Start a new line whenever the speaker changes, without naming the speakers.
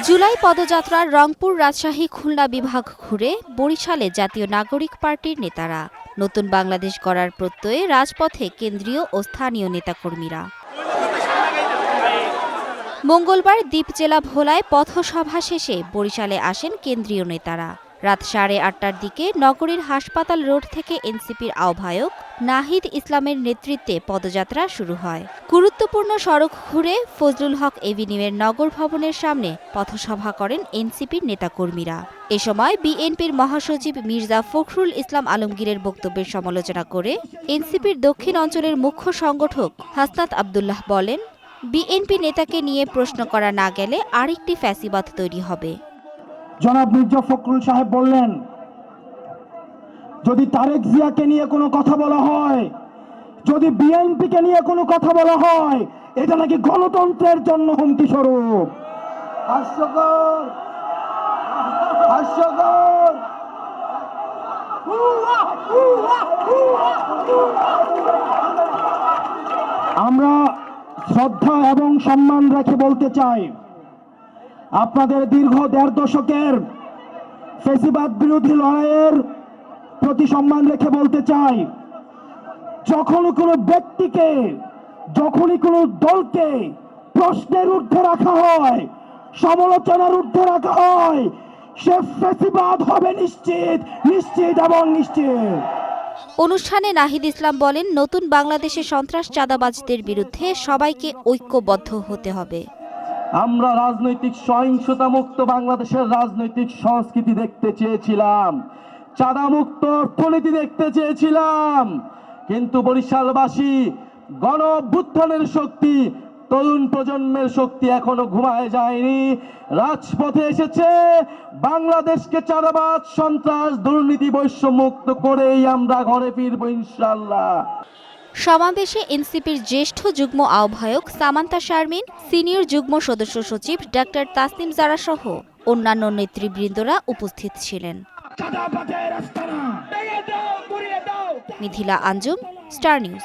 জুলাই পদযাত্রার রংপুর, রাজশাহী, খুলনা বিভাগ ঘুরে বরিশালে জাতীয় নাগরিক পার্টির নেতারা। নতুন বাংলাদেশ গড়ার প্রত্যয়ে রাজপথে কেন্দ্রীয় ও স্থানীয় নেতাকর্মীরা। মঙ্গলবার দ্বীপ জেলা ভোলায় পথসভা শেষে বরিশালে আসেন কেন্দ্রীয় নেতারা। রাত 8:30টার দিকে নগরীর হাসপাতাল রোড থেকে এনসিপির আহ্বায়ক নাহিদ ইসলামের নেতৃত্বে পদযাত্রা শুরু হয়। গুরুত্বপূর্ণ সড়ক ঘুরে ফজলুল হক এভিনিউয়ের নগর ভবনের সামনে পথসভা করেন এনসিপির নেতাকর্মীরা। এ সময় বিএনপির মহাসচিব মির্জা ফখরুল ইসলাম আলমগীরের বক্তব্যের সমালোচনা করে এনসিপির দক্ষিণ অঞ্চলের মুখ্য সংগঠক হাসনাত আব্দুল্লাহ বলেন, বিএনপি নেতাকে নিয়ে প্রশ্ন করা না গেলে আরেকটি ফ্যাসিবাদ তৈরি হবে।
জনাব মির্জা ফখরুল সাহেব বললেন, যদি তারেক জিয়াকে নিয়ে কোনো কথা বলা হয়, যদি বিএনপিকে নিয়ে কোনো কথা বলা হয়, এটা নাকি গণতন্ত্রের জন্য হুমকি স্বরূপ। হাস্যকর, হাস্যকর। আমরা শ্রদ্ধা এবং সম্মান রেখে বলতে চাই, আপনাদের দীর্ঘ 1.5 দশকের ফ্যাসিবাদ বিরোধী লড়াইয়ের প্রতি সম্মান রেখে বলতে চাই, যখনই কোনো ব্যক্তিকে, যখনই কোনো দলকে প্রশ্নের ঊর্ধ্বে রাখা হয়, সমালোচনার ঊর্ধ্বে রাখা হয়, সে ফ্যাসিবাদ হবে নিশ্চিত, নিশ্চিত এবং নিশ্চিত।
অনুষ্ঠানে নাহিদ ইসলাম বলেন, নতুন বাংলাদেশে সন্ত্রাস চাঁদাবাজদের বিরুদ্ধে সবাইকে ঐক্যবদ্ধ হতে হবে।
আমরা রাজনৈতিক সহিংসতা মুক্ত বাংলাদেশের রাজনৈতিক সংস্কৃতি দেখতে চেয়েছিলাম, চাঁদা মুক্ত অর্থনীতি দেখতে চেয়েছিলাম, কিন্তু বরিশালবাসী গণ অভ্যুত্থানের শক্তি, তরুণ প্রজন্মের শক্তি এখনো ঘুমায় যায়নি, রাজপথে এসেছে। বাংলাদেশকে চাঁদাবাজ, সন্ত্রাস, দুর্নীতি, বৈষম্যমুক্ত করেই আমরা ঘরে ফিরবো ইনশাআল্লাহ।
সমাবেশে এনসিপির জ্যেষ্ঠ যুগ্ম আহ্বায়ক সামান্তা শারমিন, সিনিয়র যুগ্ম সদস্য সচিব ডাক্তার তাসনিম জারা সহ অন্যান্য নেতৃবৃন্দরা উপস্থিত ছিলেন। Mithila Anjum, star news.